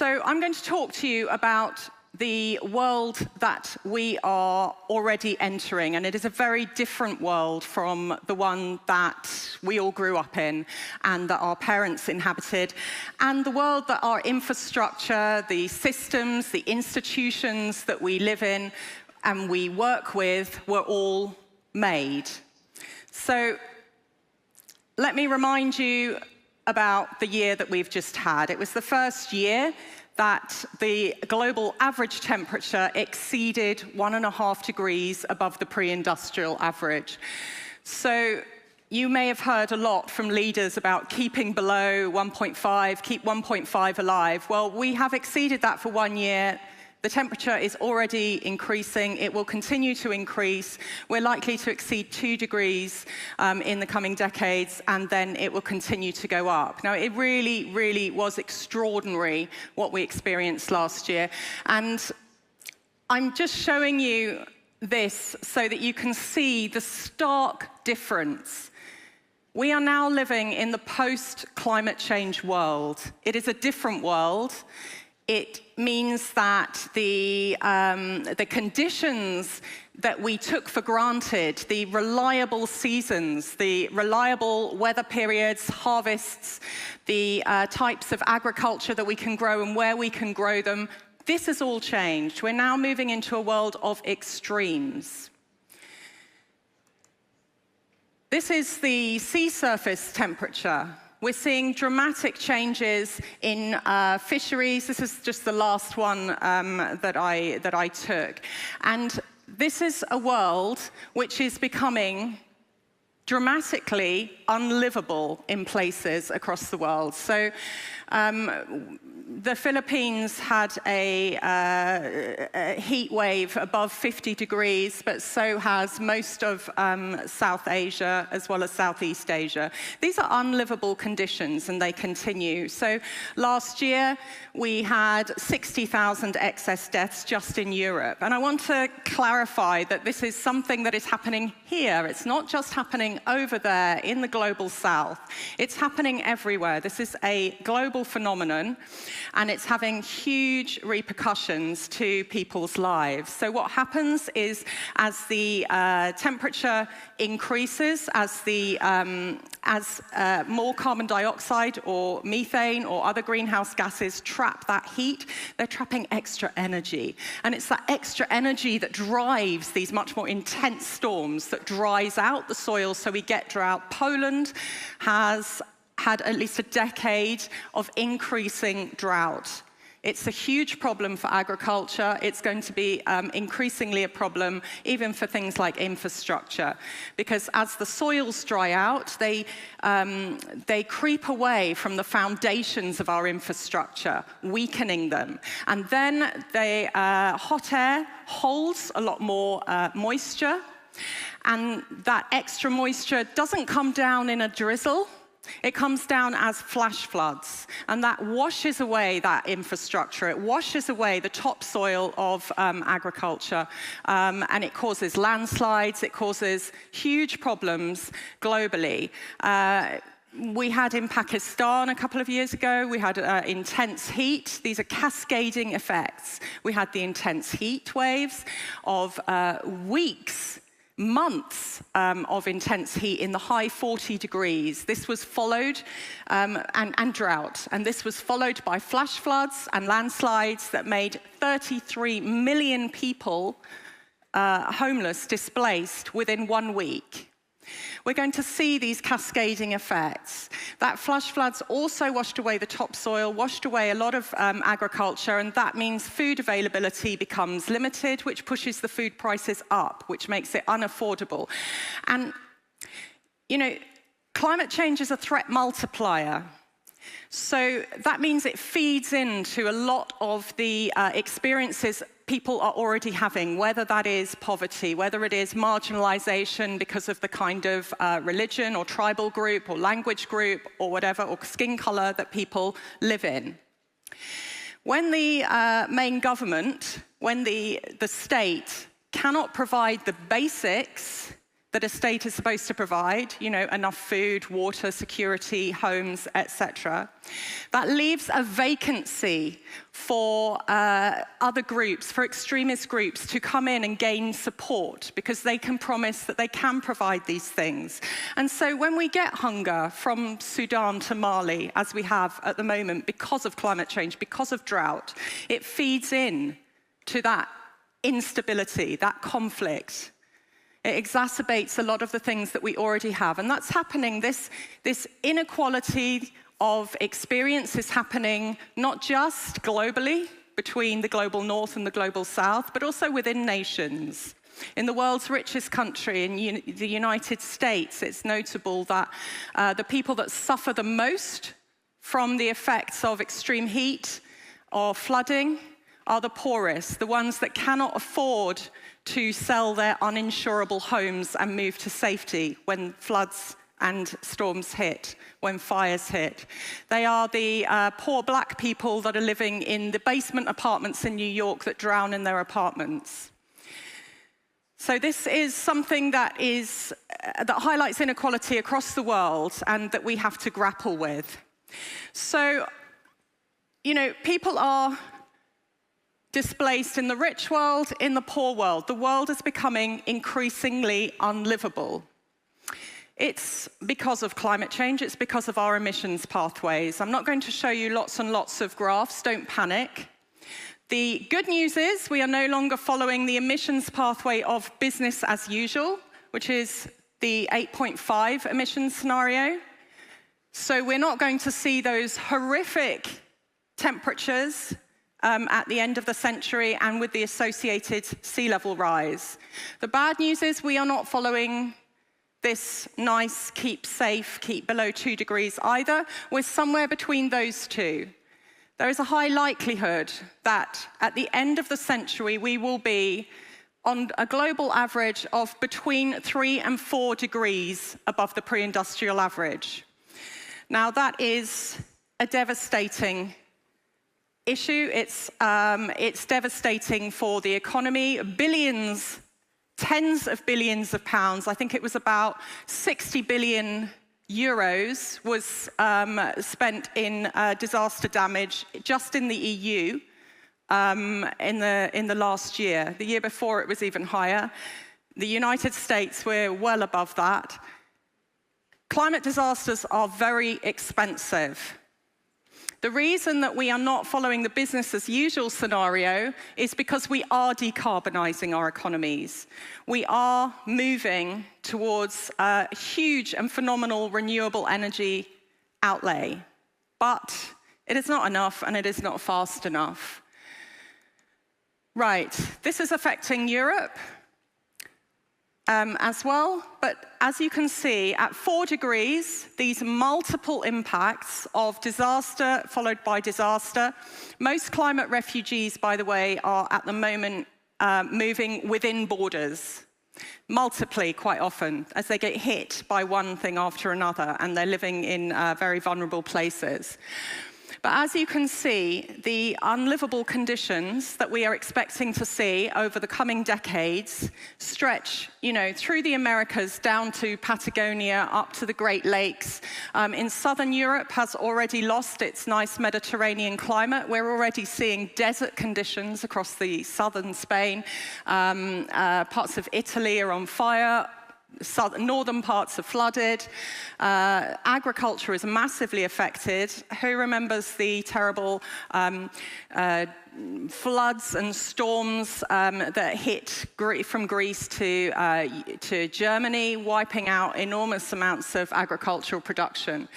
So I'm going to talk to you about the world that we are already entering, and it is a very different world from the one that we all grew up in and that our parents inhabited, and the world that our infrastructure, the systems, the institutions that we live in and we work with were all made. So let me remind you about the year that we've just had. It was the first year that the global average temperature exceeded 1.5 degrees above the pre-industrial average. So you may have heard a lot from leaders about keeping below 1.5, keep 1.5 alive. Well, we have exceeded that for 1 year. The temperature is already increasing. It will continue to increase. We're likely to exceed 2 degrees in the coming decades, and then it will continue to go up. Now, it really, really was extraordinary what we experienced last year. And I'm just showing you this so that you can see the stark difference. We are now living in the post-climate change world. It is a different world. It means that the conditions that we took for granted, the reliable seasons, the reliable weather periods, harvests, the types of agriculture that we can grow and where we can grow them, this has all changed. We're now moving into a world of extremes. This is the sea surface temperature. We're seeing dramatic changes in fisheries. This is just the last one that I took. And this is a world which is becoming dramatically unlivable in places across the world. So the Philippines had a heat wave above 50 degrees, but so has most of South Asia as well as Southeast Asia. These are unlivable conditions, and they continue. So last year, we had 60,000 excess deaths just in Europe. And I want to clarify that this is something that is happening here. It's not just happening over there in the global south. It's happening everywhere. This is a global phenomenon, and it's having huge repercussions to people's lives. So what happens is, as the temperature increases, as more carbon dioxide or methane or other greenhouse gases trap that heat, they're trapping extra energy. And it's that extra energy that drives these much more intense storms, that dries out the soil so we get drought. Poland has had at least a decade of increasing drought. It's a huge problem for agriculture. It's going to be increasingly a problem even for things like infrastructure, because as the soils dry out, they creep away from the foundations of our infrastructure, weakening them. And then hot air holds a lot more moisture, and that extra moisture doesn't come down in a drizzle. It comes down as flash floods, and that washes away that infrastructure. It washes away the topsoil of agriculture, and it causes landslides. It causes huge problems globally. We had in Pakistan a couple of years ago, we had intense heat. These are cascading effects. We had the intense heat waves of weeks, months of intense heat in the high 40 degrees. This was followed, and drought. And this was followed by flash floods and landslides that made 33 million people homeless, displaced within 1 week. We're going to see these cascading effects. That flash floods also washed away the topsoil, washed away a lot of agriculture, and that means food availability becomes limited, which pushes the food prices up, which makes it unaffordable. And, you know, climate change is a threat multiplier. So that means it feeds into a lot of the experiences people are already having, whether that is poverty, whether it is marginalization because of the kind of religion or tribal group or language group or whatever, or skin color that people live in. When the main government, when the state cannot provide the basics, that a state is supposed to provide, enough food, water, security, homes, etc. That leaves a vacancy for other groups, for extremist groups to come in and gain support because they can promise that they can provide these things. And so when we get hunger from Sudan to Mali, as we have at the moment because of climate change, because of drought, it feeds in to that instability, that conflict. It exacerbates a lot of the things that we already have. And that's happening, this inequality of experience is happening not just globally, between the global north and the global south, but also within nations. In the world's richest country, in the United States, it's notable that the people that suffer the most from the effects of extreme heat or flooding are the poorest, the ones that cannot afford to sell their uninsurable homes and move to safety when floods and storms hit, when fires hit. They are the poor black people that are living in the basement apartments in New York that drown in their apartments. So this is something that highlights inequality across the world and that we have to grapple with. So, people are displaced in the rich world, in the poor world. The world is becoming increasingly unlivable. It's because of climate change, it's because of our emissions pathways. I'm not going to show you lots and lots of graphs, don't panic. The good news is we are no longer following the emissions pathway of business as usual, which is the 8.5 emissions scenario. So we're not going to see those horrific temperatures at the end of the century and with the associated sea level rise. The bad news is we are not following this nice, keep safe, keep below 2 degrees either. We're somewhere between those two. There is a high likelihood that at the end of the century we will be on a global average of between 3 and 4 degrees above the pre-industrial average. Now that is a devastating issue. It's devastating for the economy. Billions, tens of billions of pounds, I think it was about 60 billion euros was spent in disaster damage just in the EU in the last year. The year before it was even higher. The United States, we're well above that. Climate disasters are very expensive. The reason that we are not following the business as usual scenario is because we are decarbonizing our economies. We are moving towards a huge and phenomenal renewable energy outlay. But it is not enough and it is not fast enough. Right, this is affecting Europe as well, but as you can see, at 4 degrees, these multiple impacts of disaster followed by disaster. Most climate refugees, by the way, are at the moment moving within borders, multiply quite often, as they get hit by one thing after another, and they're living in very vulnerable places. But as you can see, the unlivable conditions that we are expecting to see over the coming decades stretch, through the Americas down to Patagonia, up to the Great Lakes. In southern Europe has already lost its nice Mediterranean climate. We're already seeing desert conditions across the southern Spain. Parts of Italy are on fire. Northern parts are flooded. Agriculture is massively affected. Who remembers the terrible floods and storms that hit from Greece to Germany, wiping out enormous amounts of agricultural production?